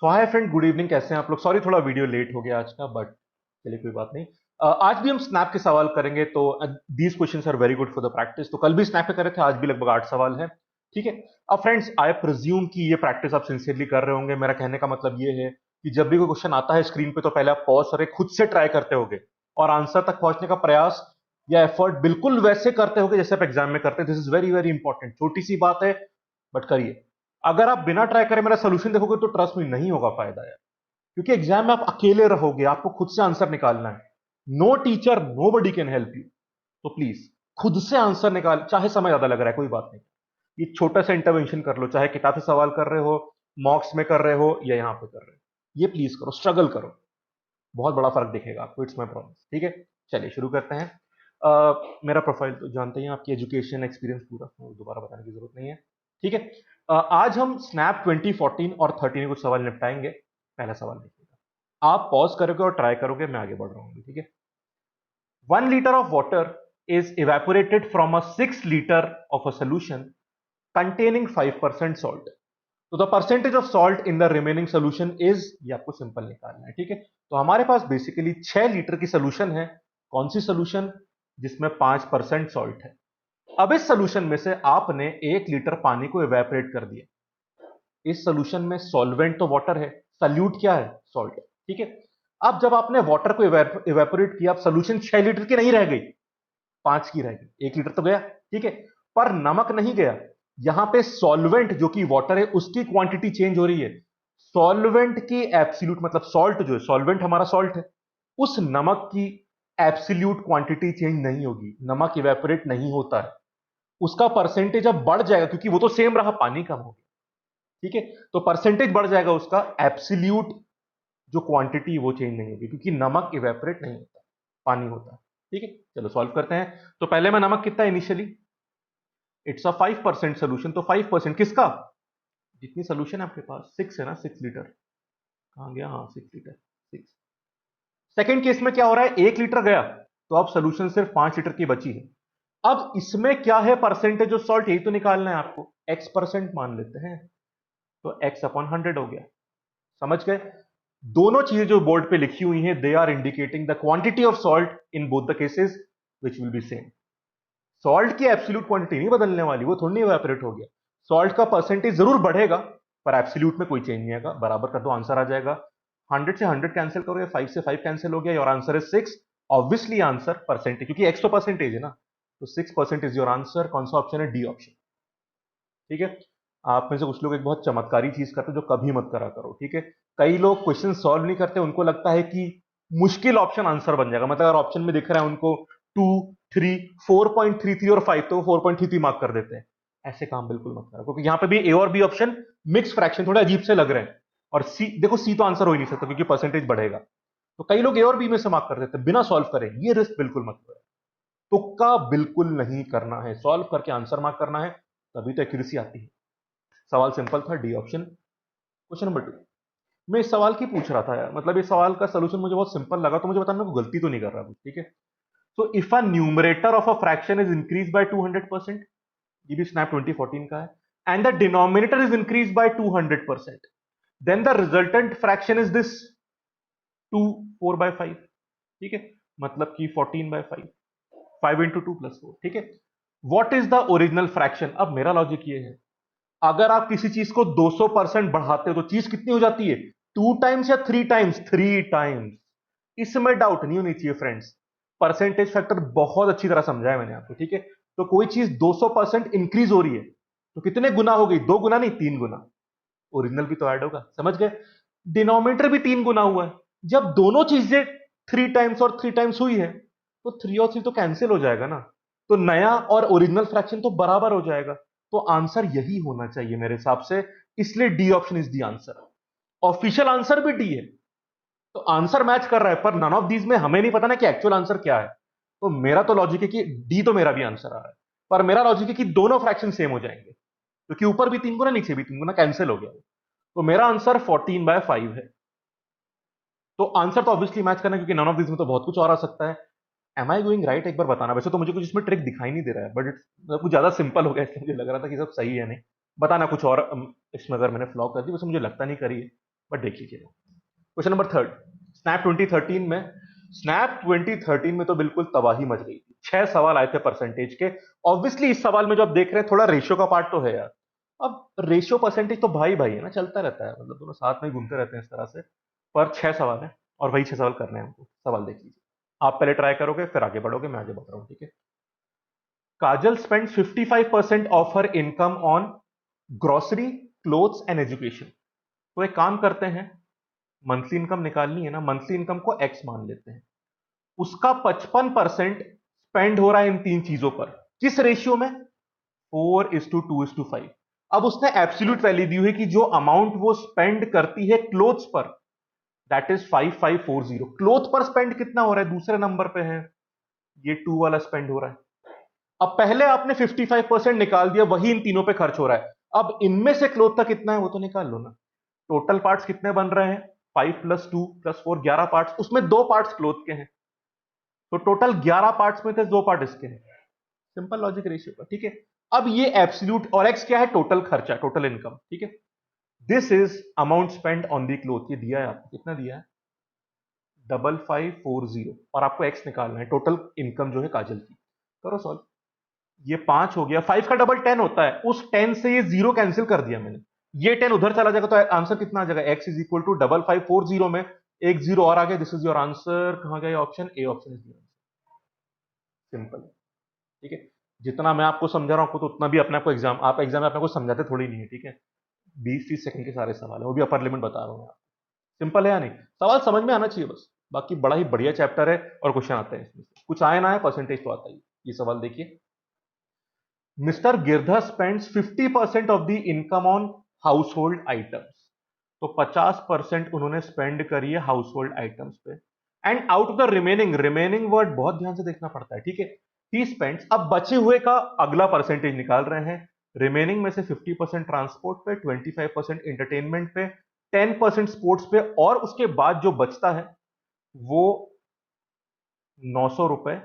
सो hi friend, good evening. कैसे हैं आप लोग? सॉरी थोड़ा वीडियो लेट हो गया आज का, बट चलिए कोई बात नहीं। आज भी हम स्नैप के सवाल करेंगे, तो these questions are very good for the practice. तो कल भी स्नैप पे करे थे, आज भी लगभग 8 सवाल है। ठीक है। अब फ्रेंड्स, आई प्रिज्यूम कि ये प्रैक्टिस आप सिंसियरली कर रहे होंगे। मेरा कहने का मतलब ये है कि जब भी कोई क्वेश्चन आता है स्क्रीन पे, तो पहले आप पॉज करें, खुद से ट्राई करते होगे और आंसर तक पहुंचने का प्रयास या एफर्ट बिल्कुल वैसे करते होगे जैसे आप एग्जाम में करते हैं। This is very very important. छोटी सी बात है, बट करिए। अगर आप बिना ट्राई करे मेरा सोल्यूशन देखोगे तो ट्रस्ट में नहीं होगा फायदा यार। क्योंकि एग्जाम में आप अकेले रहोगे, आपको खुद से आंसर निकालना है। No teacher, nobody can help you. तो प्लीज खुद से आंसर निकाल। चाहे समय ज्यादा लग रहा है, कोई बात नहीं। ये छोटा सा इंटरवेंशन कर लो, चाहे किताब से सवाल कर रहे हो, मॉक्स में कर रहे हो या यहां पे कर रहे हो। ये प्लीज करो, स्ट्रगल करो। बहुत बड़ा फर्क दिखेगा आपको, इट्स माई प्रॉमिस। ठीक है, चलिए शुरू करते हैं। मेरा प्रोफाइल तो जानते ही हैं, आपकी एजुकेशन एक्सपीरियंस पूरा, दोबारा बताने की जरूरत नहीं है। ठीक है। आज हम स्नैप 2014 और 13 कुछ सवाल निपटाएंगे। पहला सवाल देखिएगा, आप पॉज करोगे और ट्राई करोगे, मैं आगे बढ़ रहा हूँ। ठीक है। 1 liter of water is evaporated from a 6 liter of a solution containing 5% salt. तो the percentage of salt in the remaining solution is, ये आपको सिंपल निकालना है। ठीक है। तो हमारे पास बेसिकली 6 लीटर की सोल्यूशन है। कौन सी सोल्यूशन? जिसमें 5% सॉल्ट है। अब इस सोल्यूशन में से आपने 1 लीटर पानी को इवेपोरेट कर दिया। इस सोल्यूशन में सॉल्वेंट तो वाटर है, सल्यूट क्या है? सॉल्ट। ठीक है। अब जब आपने वाटर को इवेपोरेट किया, अब सोल्यूशन 6 लीटर की नहीं रह गई, 5 की रह गई। 1 लीटर तो गया। ठीक है। पर नमक नहीं गया। यहां पे सॉल्वेंट जो कि वाटर है, उसकी क्वांटिटी चेंज हो रही है। सॉल्वेंट की एब्सोल्यूट, मतलब सॉल्ट जो है, सॉल्वेंट हमारा सॉल्ट है, उस नमक की एब्सोल्यूट क्वांटिटी चेंज नहीं होगी। नमक इवेपोरेट नहीं होता है। उसका परसेंटेज अब बढ़ जाएगा, क्योंकि वो तो सेम रहा, पानी कम हो गया। ठीक है। तो परसेंटेज बढ़ जाएगा उसका, एब्सोल्यूट जो क्वांटिटी वो चेंज नहीं होगी, क्योंकि नमक इवेपोरेट नहीं होता, पानी होता है। ठीक है। चलो सॉल्व करते हैं। तो पहले में नमक कितना है इनिशियली? It's a 5% solution. तो 5% किसका? जितनी सोल्यूशन है आपके पास, 6 है ना, 6 लीटर। कहां गया? हाँ, 6 लीटर। 6। सेकेंड केस में क्या हो रहा है? 1 लीटर गया, तो अब सोल्यूशन सिर्फ 5 लीटर की बची है। अब इसमें क्या है? परसेंटेज ऑफ सॉल्ट, यही तो निकालना है आपको। x% मान लेते हैं, तो x/100 हो गया। समझ गए? दोनों चीजें जो बोर्ड पे लिखी हुई हैं, they are indicating the quantity of salt in both the cases, which will be same. Salt की एब्सोल्यूट क्वांटिटी नहीं बदलने वाली, वो थोड़ी इवेपोरेट हो गया। सॉल्ट का परसेंटेज जरूर बढ़ेगा, पर एब्सोल्यूट में कोई चेंज नहीं आएगा। बराबर कर दो, आंसर आ जाएगा। 100 से 100 कैंसिल करो, या 5 से 5 कैंसिल हो गया, और answer is 6। Obviously answer percentage, क्योंकि एक्स तो परसेंटेज है ना, तो 6% इज योर आंसर। कौन सा ऑप्शन है? D option. ठीक है। आप में से कुछ लोग एक बहुत चमत्कारी चीज करते हैं, जो कभी मत करा करो। ठीक है। कई लोग क्वेश्चन सॉल्व नहीं करते, उनको लगता है कि मुश्किल ऑप्शन आंसर बन जाएगा। मतलब अगर ऑप्शन में दिख रहा है उनको 2, 3, 4.33 और 5, तो 4.33 मार्क कर देते हैं। ऐसे काम बिल्कुल मत करो, क्योंकि यहां पे भी ए और बी ऑप्शन मिक्स फ्रैक्शन थोड़े अजीब से लग रहे हैं। और सी देखो, सी तो आंसर हो ही नहीं सकता, क्योंकि परसेंटेज बढ़ेगा। तो कई लोग ए और बी में से मार्क कर देते हैं बिना सॉल्व करें। ये रिस्क बिल्कुल मत करो। तुक्का बिल्कुल नहीं करना है, सॉल्व करके आंसर मार्क करना है, तभी तो एक्यूरेसी आती है। सवाल सिंपल था, डी ऑप्शन। Question number 2। मैं इस सवाल की पूछ रहा था यार, मतलब इस सवाल का सोल्यूशन मुझे बहुत सिंपल लगा, तो मुझे बताना मैं गलती तो नहीं कर रहा हूं। ठीक है। तो if a numerator of a fraction is increase by 200%, ये भी स्नैप 2014 का है, and the denominator is increase by 200%, then the resultant fraction is this 2 4/5। ठीक है। मतलब कि 14/5, 5 × 2 + 4। ठीक है। What is the original fraction? अब मेरा लॉजिक ये है, अगर आप किसी चीज को 200% बढ़ाते हो, तो चीज कितनी हो जाती है? 2 टाइम्स या 3 टाइम्स? 3 टाइम्स। इसमें डाउट नहीं होनी चाहिए फ्रेंड्स। परसेंटेज फैक्टर बहुत अच्छी तरह समझाया मैंने आपको। ठीक है। तो कोई चीज 200% इंक्रीज हो रही है, तो कितने गुना हो गई? 2 गुना नहीं, 3 गुना। ओरिजिनल भी तो ऐड होगा। समझ गए? डिनोमिनेटर भी 3 गुना हुआ है। जब दोनों चीजें 3 टाइम्स और 3 टाइम्स हुई है, तो 3 और 3 तो कैंसिल हो जाएगा ना। तो नया और ओरिजिनल फ्रैक्शन तो बराबर हो जाएगा। तो आंसर यही होना चाहिए मेरे हिसाब से। इसलिए D option is the answer. Official answer भी डी है। तो आंसर मैच कर रहा है, पर नन ऑफ दीज में हमें नहीं पता ना कि एक्चुअल आंसर क्या है। तो मेरा तो लॉजिक है कि डी तो मेरा भी आंसर आ रहा है। पर मेरा लॉजिक है कि दोनों फ्रैक्शन सेम हो जाएंगे, क्योंकि ऊपर भी 3 गुना, नीचे भी 3 गुना, कैंसिल हो गया। तो मेरा आंसर 14/5 है। तो आंसर तो ऑब्वियसली मैच करना है, क्योंकि नन ऑफ दिस में तो बहुत कुछ और आ सकता है। Am I going right? एक बार बताना। वैसे तो मुझे कुछ इसमें ट्रिक दिखाई नहीं दे रहा है, बट कुछ ज्यादा सिंपल हो गया, इसलिए मुझे लग रहा था कि सब सही है। नहीं बताना कुछ और इसमें अगर मैंने फ्लॉ कर दी, वैसे मुझे लगता नहीं करी है। बट देख लीजिएगा। क्वेश्चन नंबर थर्ड, स्नैप 2013 में, स्नैप 2013 में तो बिल्कुल तबाही मच गई थी। 6 सवाल आए थे परसेंटेज के। ऑब्वियसली इस सवाल में जो आप देख रहे हैं थोड़ा रेशियो का पार्ट तो है यार। अब रेशियो परसेंटेज तो भाई भाई है ना, चलता रहता है, मतलब दोनों साथ में घूमते रहते हैं इस तरह से। पर 6 सवाल है और वही 6 सवाल करने हैं हमको। सवाल देख लीजिए, आप पहले ट्राई करोगे फिर आगे बढ़ोगे, मैं आगे बढ़ रहा हूं, ठीक है। Kajal spend 55% of her income on grocery, clothes and education. तो एक काम करते हैं, मंथली इनकम निकालनी है ना, मंथली इनकम को एक्स मान लेते हैं। उसका 55% स्पेंड हो रहा है इन तीन चीजों पर। किस रेशियो में? 4:2:5। अब उसने एब्सोल्यूट वैल्यू दी है कि जो अमाउंट वो स्पेंड करती है क्लोथ्स पर, दैट इज 5540। क्लोथ पर स्पेंड कितना हो रहा है दूसरे नंबर पे है, ये 2 वाला स्पेंड हो रहा है। अब पहले आपने 55% निकाल दिया, वही इन तीनों पे खर्च हो रहा है। अब इनमें से क्लोथ का कितना है वो तो निकाल लो ना। टोटल पार्ट्स कितने बन रहे हैं? 5 + 2 + 4, 11 पार्ट्स। उसमें 2 पार्ट्स क्लोथ के हैं, तो टोटल 11 पार्ट्स में थे, 2 पार्ट इसके हैं। सिंपल लॉजिक रेशियो का, ठीक है। अब ये एब्सोल्यूट और एक्स क्या है? टोटल खर्चा, टोटल इनकम, ठीक है। This is amount spend on the cloth. ये दिया है आपको, कितना दिया है? 5540। और आपको एक्स निकालना है, टोटल इनकम जो है काजल की। करो सॉल्व। ये 5 हो गया, 5 का डबल 10 होता है, उस 10 से ये 0 कैंसिल कर दिया मैंने। ये 10 उधर चला जाएगा तो आंसर कितना आ जाएगा? एक्स इज इक्वल टू 5540 में एक 0 और आ गया। This is your answer. कहां गया option A? Option is simple, ठीक है। जितना मैं आपको समझा रहा हूं तो उतना भी अपने आपको एग्जाम, आप एग्जाम में अपने को समझाते थोड़ी नहीं है, ठीक है। 20-30 सेकंड के सारे सवाल है, वो भी अपर लिमिट बता रहा हूं मैं। सिंपल है या नहीं? सवाल समझ में आना चाहिए बस। बाकी बड़ा ही बढ़िया चैप्टर है और क्वेश्चन आते हैं इसमें से। कुछ आए ना आए, परसेंटेज तो आता ही। ये सवाल देखिए, mister Girdhar spends 50% of the income on house hold items. तो 50% उन्होंने स्पेंड करी है हाउस होल्ड आइटम्स पे। And out of the remaining, remaining word बहुत ध्यान से देखना पड़ता है, ठीक है। ही स्पेंड्स, अब बचे हुए का अगला परसेंटेज निकाल रहे हैं। रिमेनिंग में से 50% ट्रांसपोर्ट पे, 25% इंटरटेनमेंट पे, 10% स्पोर्ट्स पे, और उसके बाद जो बचता है वो 900 रुपए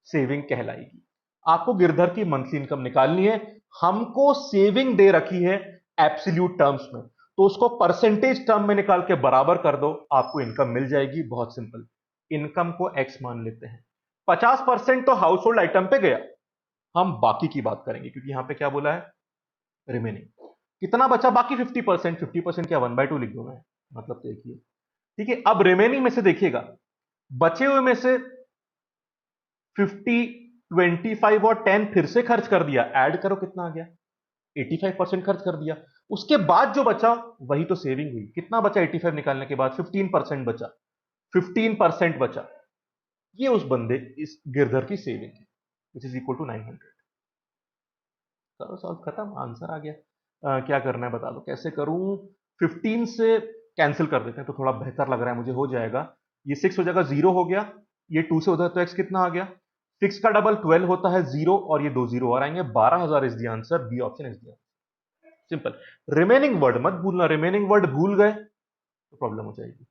सेविंग कहलाएगी। आपको गिरधर की मंथली इनकम निकालनी है। हमको सेविंग दे रखी है एब्सोल्यूट टर्म्स में, तो उसको परसेंटेज टर्म में निकाल के बराबर कर दो, आपको इनकम मिल जाएगी। बहुत सिंपल, इनकम को एक्स मान लेते हैं। 50% तो हाउस होल्ड आइटम पे गया, हम बाकी की बात करेंगे क्योंकि यहां पे क्या बोला है? रिमेनिंग। कितना बचा बाकी? 50%। 50% क्या 1/2 लिख दो मैं, मतलब देखिए, ठीक है। अब रिमेनिंग में से देखिएगा, बचे हुए में से 50, 25 और 10 फिर से खर्च कर दिया। ऐड करो कितना आ गया? 85% खर्च कर दिया। उसके बाद जो बचा वही तो सेविंग हुई। कितना बचा 85 निकालने के बाद? 15% बचा। 15% बचा, ये उस बंदे, इस गिरधर की सेविंग है, विच इज इक्वल टू 900। करो सॉल्व, खत्म, आंसर आ गया। क्या करना है बता दो, कैसे करूं? 15 से कैंसिल कर देते हैं तो थोड़ा बेहतर लग रहा है मुझे, हो जाएगा। ये 6 हो जाएगा, 0 हो गया। ये 2 से उधर तो x कितना आ गया? 6 का डबल 12 होता है 0, और ये 2 0 और आएंगे। 12,000 is the answer. B option is the answer. Simple. Remaining word मत भूलना, रिमेनिंग वर्ड भूल गए तो प्रॉब्लम हो जाएगी।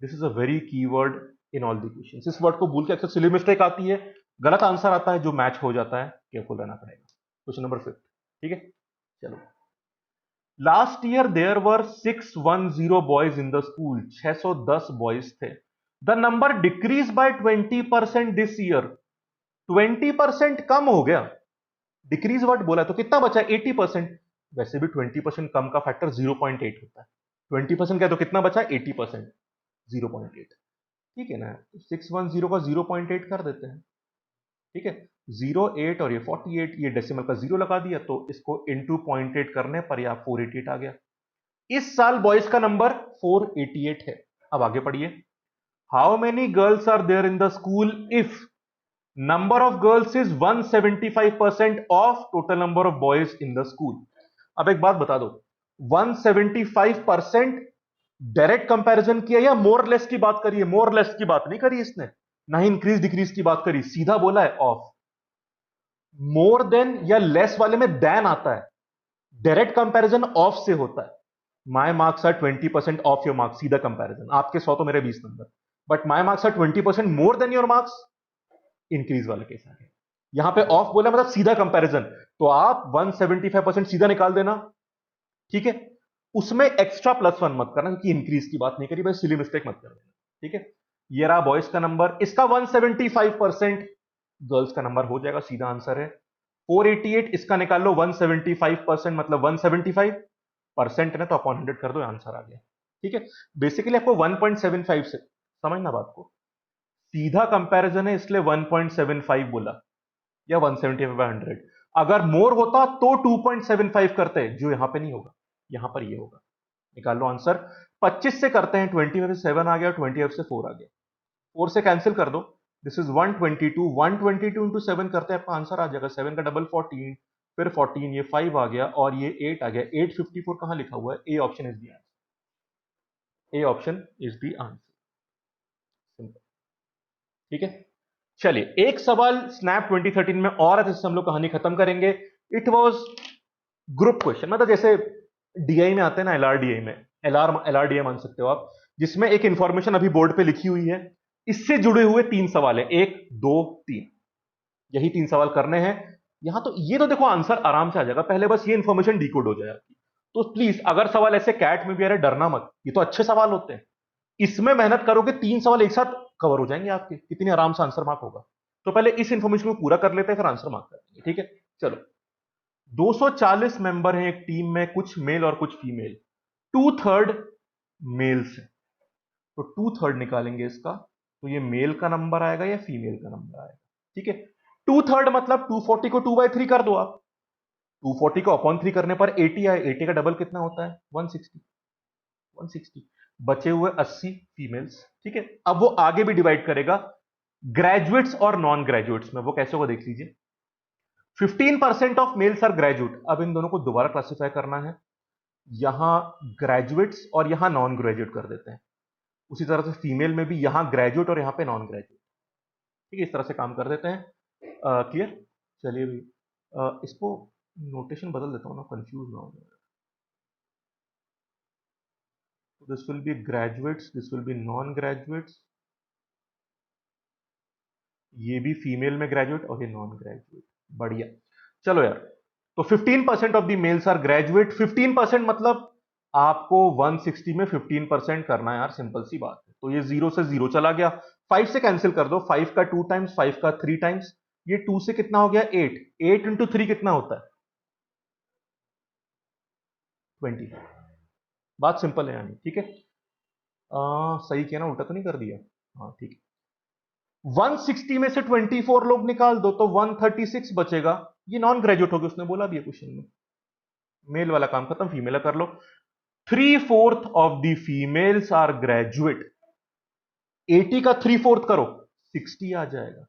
दिस इज अ वेरी की word in all the question. इस वर्ड को भूल के अक्सर सिली मिस्टेक आती है, गलत आंसर आता है जो मैच हो जाता है। केयरफुल रहना पड़ेगा। क्वेश्चन नंबर 5, ठीक है। चलो, last year there were 610 boys in the school. 610 boys थे। The number decrease by 20% this year. 20% कम हो गया। डिक्रीज वर्ड बोला तो कितना बचा? 80%। वैसे भी 20% कम का फैक्टर 0.8 होता है। 20% क्या, तो कितना बचा? 80%, 0.8। ठीक है ना, 610 का 0.8 कर देते हैं, ठीक है। 08 और ये 48, ये डेसिमल का 0 लगा दिया, तो इसको इंटू 0.8 करने पर यह 488 आ गया। इस साल बॉयज का नंबर 488 है। अब आगे पढ़िए। How many girls are there in the school if number of girls is 175% of total number of boys in the school. अब एक बात बता दो, 175% डायरेक्ट कंपैरिजन किया या मोर लेस की बात करिए? मोर लेस की बात नहीं करी इसने, ना ही इंक्रीज डिक्रीज की बात करी, सीधा बोला है ऑफ। मोर देन या लेस वाले में देन आता है, डायरेक्ट कंपैरिजन ऑफ से होता है। My marks are 20% of your marks, सीधा कंपैरिजन। आपके 100 तो मेरे 20 नंबर, but my marks are 20% more than your marks, increase वाले केस आ गए। यहां पे ऑफ बोला मतलब सीधा कंपैरिजन, तो आप 175% सीधा निकाल देना, ठीक है। उसमें एक्स्ट्रा +1 मत करना, क्योंकि इंक्रीज की बात नहीं करी भाई, सिली मिस्टेक मत कर देना, ठीक है। ये रहा बॉयज का नंबर, इसका 175% गर्ल्स का नंबर हो जाएगा, सीधा आंसर है 488। इसका निकाल लो 175% मतलब 175% है, तो अपॉन 100 कर दो, आंसर आ गया, ठीक है। बेसिकली आपको 1.75 से समझना बात को, सीधा कंपैरिजन है इसलिए 1.75 बोला, या 175/100। अगर मोर होता तो 2.75 करते, जो यहां पे नहीं होगा, यहां पर ये होगा। निकाल लो आंसर। 25 से करते हैं, 25 से 7 आ गया, 25 से 4 आ गया, 4 से कैंसिल कर दो, दिस इज 122। 122 इंटू 7 करते हैं, आपका आंसर आ जाएगा 7 का डबल 14, फिर 14, ये 5 आ गया और ये 8 आ गया। 854 कहां लिखा हुआ है? A option is the answer, A option is the answer, simple, ठीक है। चलिए एक सवाल स्नैप 2013 में और है, जिससे हम लोग कहानी खत्म करेंगे। इट वाज ग्रुप क्वेश्चन, मतलब जैसे डीआई में आते हैं ना, एलआरडीआई में, एलआरडीआई मान सकते हो आप, जिसमें एक इंफॉर्मेशन अभी बोर्ड पे लिखी हुई है, इससे जुड़े हुए 3 सवाल है, 1 2 3, यही 3 सवाल करने हैं। यहां तो ये तो देखो आंसर आराम से आ जाएगा, पहले बस ये इंफॉर्मेशन डिकोड हो जाए आपकी। तो प्लीज अगर सवाल ऐसे कैट में भी आ रहे, डरना मत, ये तो अच्छे सवाल होते हैं, इसमें मेहनत करोगे 3 सवाल एक साथ कवर हो जाएंगे आपके, कितनी आराम से आंसर मार्क होगा। तो पहले इस इंफॉर्मेशन को पूरा कर लेते हैं, फिर आंसर मार्क करेंगे, ठीक है। चलो 240 मेंबर हैं एक टीम में, कुछ मेल और कुछ फीमेल, 2/3 मेल्स है, तो 2/3 निकालेंगे इसका, तो ये मेल का नंबर आएगा या फीमेल का नंबर आएगा, ठीक है। 2/3 मतलब 240 को 2/3 कर दो आप, 240 को अपॉन 3 करने पर 80 आए, 80 का डबल कितना होता है? 160, 160, बचे हुए 80 फीमेल्स, ठीक है। अब वो आगे भी डिवाइड करेगा ग्रेजुएट्स और नॉन ग्रेजुएट्स में, वो कैसे होगा देख लीजिए। 15% ऑफ मेल्स आर ग्रेजुएट, अब इन दोनों को दोबारा क्लासिफाई करना है, यहां ग्रेजुएट्स और यहां नॉन ग्रेजुएट कर देते हैं, उसी तरह से फीमेल में भी यहां ग्रेजुएट और यहां पे नॉन ग्रेजुएट, ठीक है, इस तरह से काम कर देते हैं। क्लियर? चलिए भाई, इसको नोटेशन बदल देता हूं ना, कंफ्यूज ना हो। This will be graduates, this will be non graduates, ये भी फीमेल में ग्रेजुएट और ये नॉन ग्रेजुएट, बढ़िया। चलो यार, तो 15% of the males are graduate, 15% मतलब आपको 160 में 15% करना है यार, सिंपल सी बात है। तो ये 0 से 0 चला गया, 5 से कैंसिल कर दो, 5 का 2 टाइम्स, 5 का 3 टाइम्स, ये 2 से कितना हो गया? 8, 8 इंटू 3 कितना होता है? 20। बात सिंपल है यानी, ठीक है। सही किया ना, उल्टा तो नहीं कर दिया? हाँ ठीक है। 160 में से 24 लोग निकाल दो तो 136 बचेगा, ये नॉन ग्रेजुएट हो गया, उसने बोला भी है क्वेश्चन में। मेल वाला काम खत्म, फीमेल कर लो। 3/4 of the females are graduate, 80 का 3/4 करो, 60 आ जाएगा,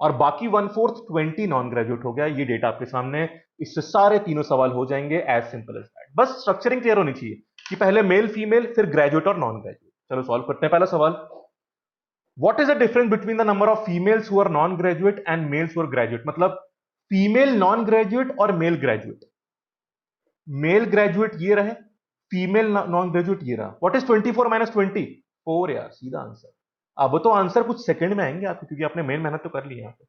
और बाकी 1/4 20 नॉन ग्रेजुएट हो गया। ये डेटा आपके सामने, इससे सारे तीनों सवाल हो जाएंगे, एज सिंपल एज दैट। बस स्ट्रक्चरिंग क्लियर होनी चाहिए कि पहले मेल फीमेल, फिर ग्रेजुएट और नॉन ग्रेजुएट। चलो सॉल्व करते हैं पहला सवाल। What is the difference between the number of females who are non-graduate and males who are graduate? मतलब फीमेल नॉन ग्रेजुएट और मेल ग्रेजुएट, मेल ग्रेजुएट ये रहे, फीमेल नॉन ग्रेजुएट ये रहा। What is 24 minus 20? 4 यार, सीधा आंसर। अब तो आंसर कुछ सेकंड में आएंगे आपको, क्योंकि आपने मेन मेहनत तो कर ली है यहाँ पे।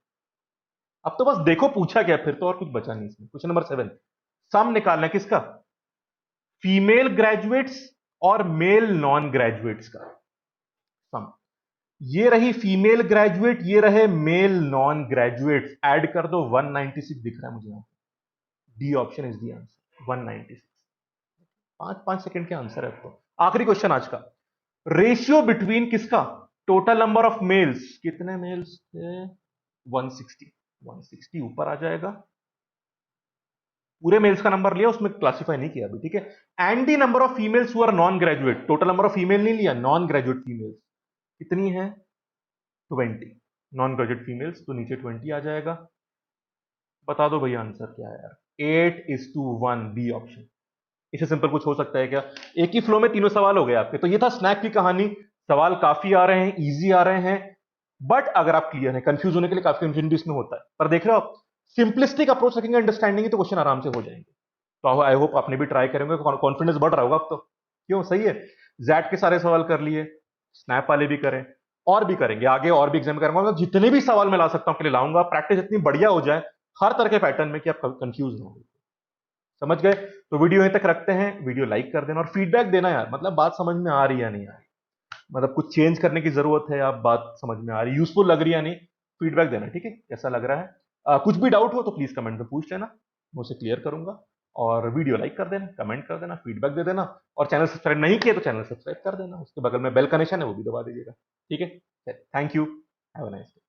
अब तो बस देखो पूछा क्या, फिर तो और कुछ बचा नहीं इसमें। क्वेश्चन नंबर 7, सम निकालना है किसका? फीमेल ग्रेजुएट्स और मेल नॉन ग्रेजुएट्स का सम। ये रही फीमेल ग्रेजुएट, ये रहे मेल नॉन ग्रेजुएट, ऐड कर दो, 196 दिख रहा है मुझे यहां पे। D option is the answer, 196। 5-5 second के आंसर है। तो आखिरी क्वेश्चन आज का, रेशियो बिटवीन किसका? टोटल नंबर ऑफ मेल्स, कितने मेल्स थे? 160, 160 ऊपर आ जाएगा, पूरे मेल्स का नंबर लिया, उसमें क्लासिफाई नहीं किया अभी, ठीक है। And the number of females who are non graduate, total number of female नहीं लिया, नॉन ग्रेजुएट फीमेल्स कितनी है? 20 नॉन ग्रेजुएट फीमेल्स, तो नीचे 20 आ जाएगा। बता दो भैया आंसर क्या है यार? 8:1, बी ऑप्शन। इससे सिंपल कुछ हो सकता है क्या? एक ही फ्लो में तीनों सवाल हो गए आपके। तो ये था स्नैप की कहानी, सवाल काफी आ रहे हैं, इजी आ रहे हैं, बट अगर आप क्लियर है, कंफ्यूज होने के लिए काफी कंफ्यूजन भी इसमें होता है, पर देख रहे हो आप, सिंपलिस्टिक अप्रोच रखेंगे, अंडरस्टैंडिंग, तो क्वेश्चन आराम से हो जाएंगे। तो आई होप आपने भी ट्राई करेंगे, कॉन्फिडेंस बढ़ रहा होगा अब तो, क्यों? सही है, जैट के सारे सवाल कर लिए, स्नैप वाले भी करें, और भी करेंगे आगे, और भी एग्जाम करूंगा, मतलब जितने भी सवाल मैं ला सकता हूं के लिए लाऊंगा। प्रैक्टिस इतनी बढ़िया हो जाए हर तरह के पैटर्न में कि आप कंफ्यूज ना हो। समझ गए? तो वीडियो यहीं तक रखते हैं, वीडियो लाइक कर देना और फीडबैक देना यार, मतलब बात समझ में आ रही है या नहीं आ रही, मतलब कुछ चेंज करने की जरूरत है, आप बात समझ में आ रही, यूजफुल लग रही है या नहीं, फीडबैक देना, ठीक है? कैसा लग रहा है? कुछ भी डाउट हो तो प्लीज कमेंट में पूछ लेना, मैं उसे क्लियर करूंगा। और वीडियो लाइक कर देना, कमेंट कर देना, फीडबैक दे देना, और चैनल सब्सक्राइब नहीं किया तो चैनल सब्सक्राइब कर देना, उसके बगल में बेल का निशान है वो भी दबा दीजिएगा, ठीक है? Thank you, have a nice day.